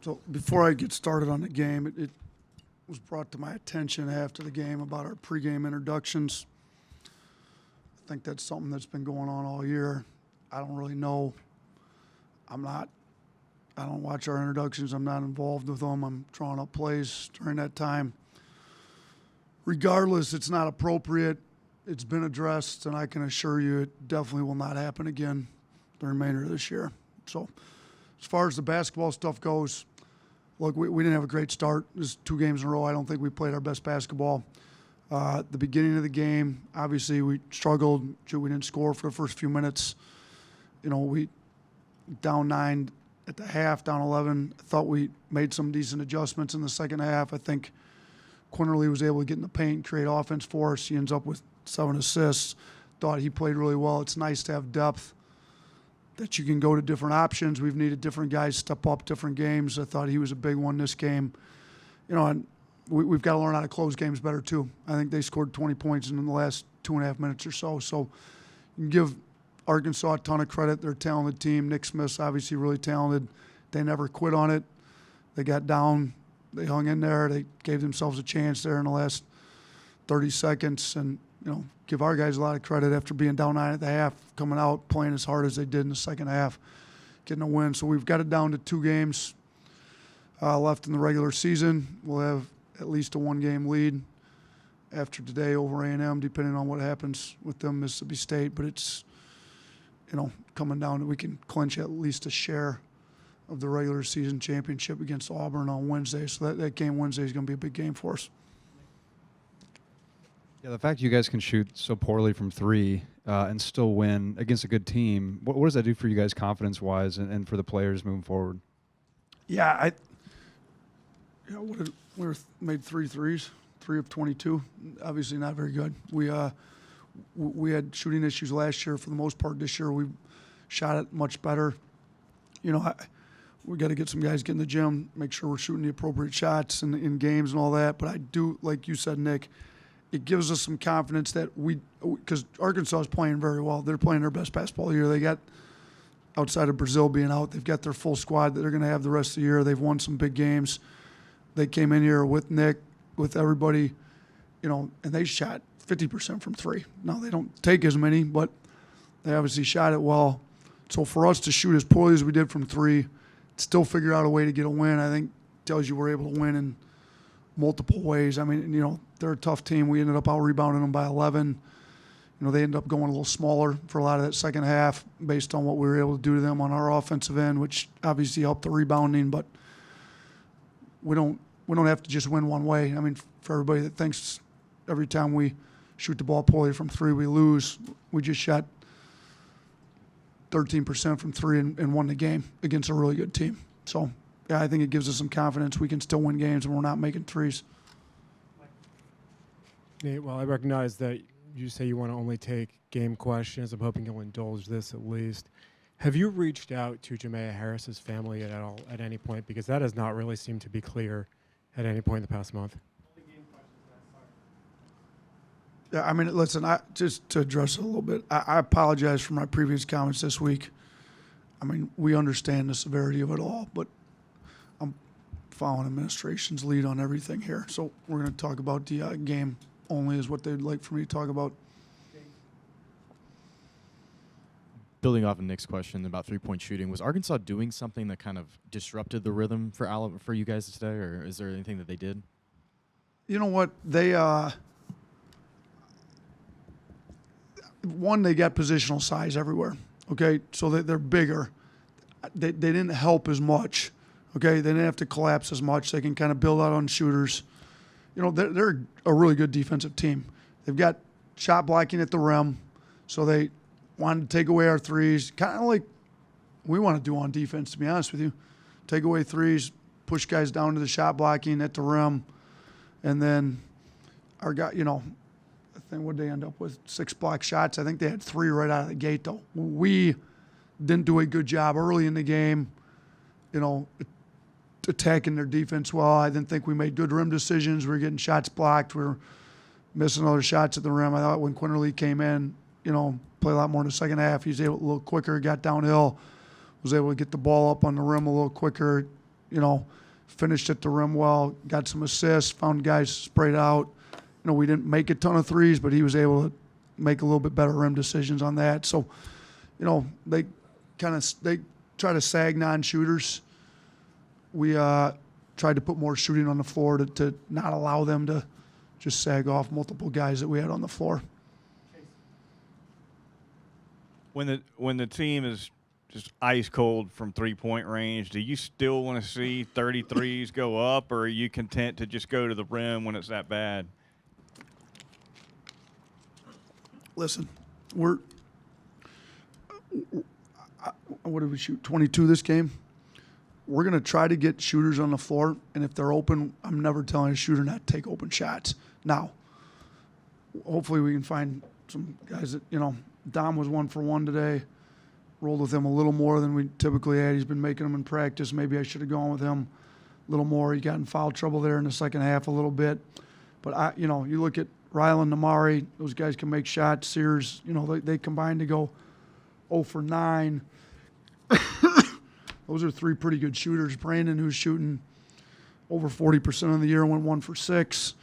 So before I get started on the game, it was brought to my attention after the game about our pregame introductions. I think that's something that's been going on all year. I don't really know. I don't watch our introductions. I'm not involved with them. I'm drawing up plays during that time. Regardless, it's not appropriate. It's been addressed, and I can assure you it definitely will not happen again the remainder of this year. So as far as the basketball stuff goes, look, we didn't have a great start. This is 2 games in a row. I don't think we played our best basketball. The beginning of the game, obviously we struggled. We didn't score for the first few minutes. We down 9 at the half, down 11. I thought we made some decent adjustments in the second half. I think Quinerly was able to get in the paint and create offense for us. He ends up with 7 assists. Thought he played really well. It's nice to have depth that you can go to different options. We've needed different guys step up different games. I thought he was a big one this game. And we've got to learn how to close games better too. I think they scored 20 points in the last 2.5 minutes or so. So you can give Arkansas a ton of credit. They're a talented team. Nick Smith's obviously really talented. They never quit on it. They got down. They hung in there. They gave themselves a chance there in the last 30 seconds. And, give our guys a lot of credit after being down 9 at the half, coming out, playing as hard as they did in the second half, getting a win. So we've got it down to 2 games left in the regular season. We'll have at least a 1-game lead after today over A&M, depending on what happens with them, Mississippi State. But it's, coming down that we can clinch at least a share of the regular season championship against Auburn on Wednesday. So that game Wednesday is going to be a big game for us. Yeah, the fact you guys can shoot so poorly from 3 and still win against a good team, what does that do for you guys confidence-wise and for the players moving forward? Yeah, we made 3 threes, 3 of 22. Obviously not very good. We had shooting issues last year. For the most part this year, we shot it much better. We got to get some guys get in the gym, make sure we're shooting the appropriate shots in games and all that. But I do, like you said, Nick, it gives us some confidence that because Arkansas is playing very well. They're playing their best basketball year. They got, outside of Brazil being out, they've got their full squad that they're going to have the rest of the year. They've won some big games. They came in here with Nick, with everybody, and they shot 50% from 3. Now, they don't take as many, but they obviously shot it well. So for us to shoot as poorly as we did from 3, still figure out a way to get a win, I think tells you we're able to win in multiple ways. I mean, they're a tough team. We ended up out-rebounding them by 11. They ended up going a little smaller for a lot of that second half based on what we were able to do to them on our offensive end, which obviously helped the rebounding. But we don't have to just win one way. I mean, for everybody that thinks every time we shoot the ball poorly from 3 we lose, we just shot 13% from 3 and won the game against a really good team. So, yeah, I think it gives us some confidence we can still win games when we're not making threes. Nate, well, I recognize that you say you want to only take game questions. I'm hoping you'll indulge this at least. Have you reached out to Jamea Harris's family at any point? Because that has not really seemed to be clear at any point in the past month. Yeah, I mean, listen, just to address it a little bit, I apologize for my previous comments this week. I mean, we understand the severity of it all, but I'm following administration's lead on everything here. So we're going to talk about the game only is what they'd like for me to talk about. Building off of Nick's question about 3-point shooting, was Arkansas doing something that kind of disrupted the rhythm for you guys today, or is there anything that they did? You know what? They got positional size everywhere. Okay, so they're bigger. They didn't help as much. Okay, they didn't have to collapse as much. They can kind of build out on shooters. They're a really good defensive team. They've got shot blocking at the rim, so they wanted to take away our threes, kind of like we want to do on defense, to be honest with you. Take away threes, push guys down to the shot blocking at the rim, and then our guy, I think what they end up with 6 block shots. I think they had 3 right out of the gate, though. We didn't do a good job early in the game, attacking their defense well. I didn't think we made good rim decisions. We were getting shots blocked. We were missing other shots at the rim. I thought when Quinerly came in, played a lot more in the second half. He was able a little quicker, got downhill, was able to get the ball up on the rim a little quicker. finished at the rim well, got some assists, found guys sprayed out. We didn't make a ton of threes, but he was able to make a little bit better rim decisions on that. So, they try to sag non-shooters. We tried to put more shooting on the floor to not allow them to just sag off multiple guys that we had on the floor. When the team is just ice cold from 3-point range, do you still want to see 33s go up, or are you content to just go to the rim when it's that bad? Listen, what did we shoot? 22 this game. We're going to try to get shooters on the floor, and if they're open, I'm never telling a shooter not to take open shots. Now, hopefully we can find some guys that, Dom was 1 for 1 today. Rolled with him a little more than we typically had. He's been making them in practice. Maybe I should have gone with him a little more. He got in foul trouble there in the second half a little bit. But, you look at Rylan, Namari, those guys can make shots. Sears, they combined to go 0 for 9. Those are 3 pretty good shooters. Brandon, who's shooting over 40% of the year, went 1 for 6.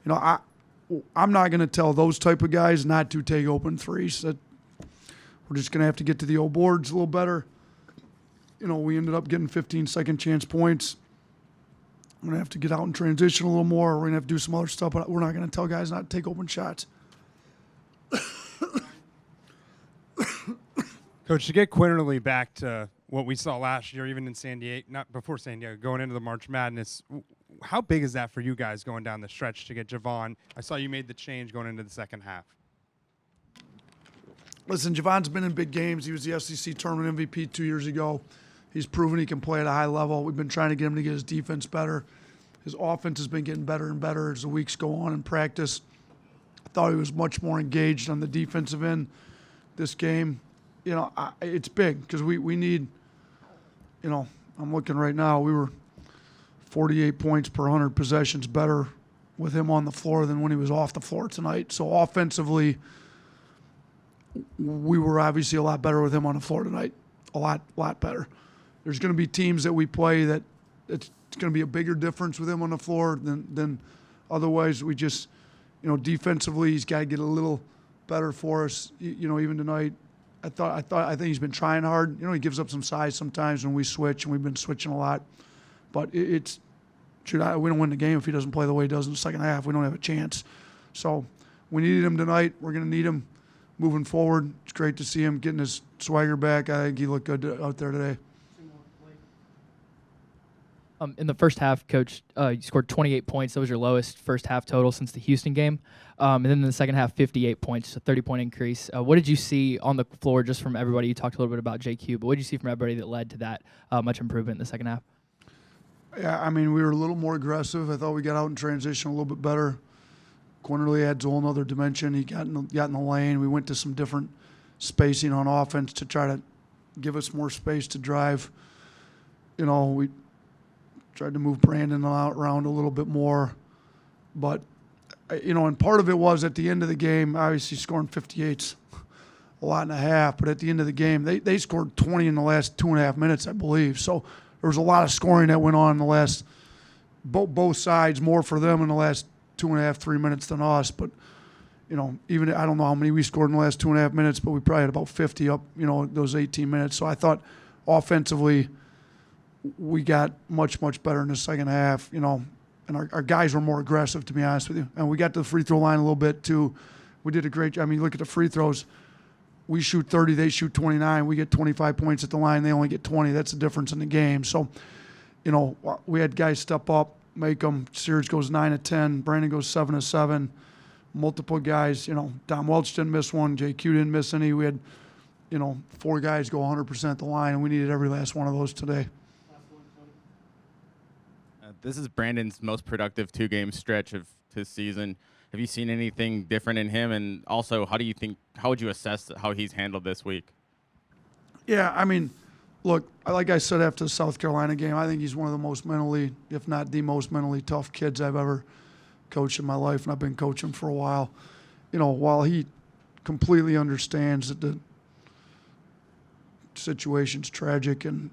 I'm not going to tell those type of guys not to take open threes. We're just going to have to get to the old boards a little better. We ended up getting 15 second chance points. I'm going to have to get out and transition a little more. We're going to have to do some other stuff, but we're not going to tell guys not to take open shots. Coach, to get Quinerly back to what we saw last year, even in San Diego, not before San Diego, going into the March Madness, how big is that for you guys going down the stretch to get Javon? I saw you made the change going into the second half. Listen, Javon's been in big games. He was the SEC tournament MVP 2 years ago. He's proven he can play at a high level. We've been trying to get him to get his defense better. His offense has been getting better and better as the weeks go on in practice. I thought he was much more engaged on the defensive end this game. It's big because we need, I'm looking right now, we were 48 points per 100 possessions better with him on the floor than when he was off the floor tonight. So offensively, we were obviously a lot better with him on the floor tonight, a lot better. There's going to be teams that we play that it's going to be a bigger difference with him on the floor than otherwise. We just, defensively, he's got to get a little better for us. Even tonight, I think he's been trying hard. He gives up some size sometimes when we switch, and we've been switching a lot. But we don't win the game if he doesn't play the way he does in the second half. We don't have a chance. So we needed him tonight. We're going to need him moving forward. It's great to see him getting his swagger back. I think he looked good out there today. In the first half, Coach, you scored 28 points. That was your lowest first half total since the Houston game. And then in the second half, 58 points, a 30-point increase. What did you see on the floor just from everybody? You talked a little bit about JQ, but what did you see from everybody that led to that much improvement in the second half? Yeah, we were a little more aggressive. I thought we got out in transition a little bit better. Quinerly adds a whole other dimension. He got in the lane. We went to some different spacing on offense to try to give us more space to drive. We tried to move Brandon around a little bit more. But, and part of it was at the end of the game, obviously scoring 58's a lot and a half. But at the end of the game, they scored 20 in the last 2.5 minutes, I believe. So there was a lot of scoring that went on in the last, both sides, more for them in the last 2.5, 3 minutes than us. But, even I don't know how many we scored in the last 2.5 minutes, but we probably had about 50 up, those 18 minutes. So I thought offensively we got much, much better in the second half, and our guys were more aggressive, to be honest with you. And we got to the free throw line a little bit too. We did a great job. Look at the free throws. We shoot 30, they shoot 29. We get 25 points at the line, they only get 20. That's the difference in the game. So, we had guys step up, make them. Sears goes 9 of 10. Brandon goes 7 of 7. Multiple guys, Dom Welch didn't miss one. JQ didn't miss any. We had, 4 guys go 100% at the line, and we needed every last one of those today. This is Brandon's most productive 2-game stretch of his season. Have you seen anything different in him? And also, how would you assess how he's handled this week? Yeah, look, like I said after the South Carolina game, I think he's one of the most mentally, if not the most mentally tough kids I've ever coached in my life, and I've been coaching for a while. While he completely understands that the situation's tragic and,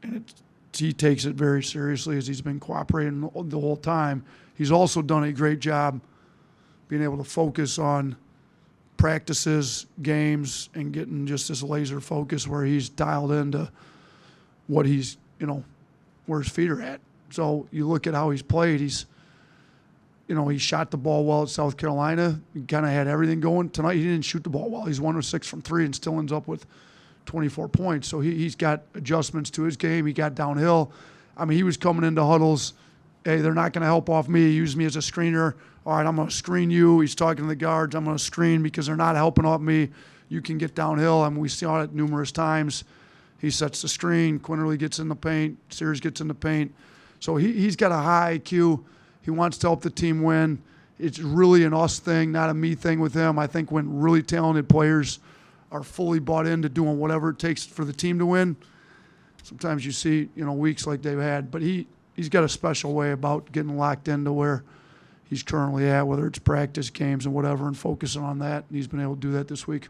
it's he takes it very seriously as he's been cooperating the whole time. He's also done a great job being able to focus on practices, games, and getting just this laser focus where he's dialed into what he's, where his feet are at. So you look at how he's played. He shot the ball well at South Carolina. He kind of had everything going. Tonight he didn't shoot the ball well. He's 1 of 6 from 3 and still ends up with 24 points. So he's got adjustments to his game. He got downhill. I mean, he was coming into huddles. Hey, they're not going to help off me. Use me as a screener. All right, I'm going to screen you. He's talking to the guards. I'm going to screen because they're not helping off me. You can get downhill. I mean, we saw it numerous times. He sets the screen. Quinerly gets in the paint. Sears gets in the paint. So he's got a high IQ. He wants to help the team win. It's really an us thing, not a me thing with him. I think when really talented players are fully bought into doing whatever it takes for the team to win, sometimes you see, weeks like they've had. But he's got a special way about getting locked into where he's currently at, whether it's practice, games, and whatever, and focusing on that. And he's been able to do that this week.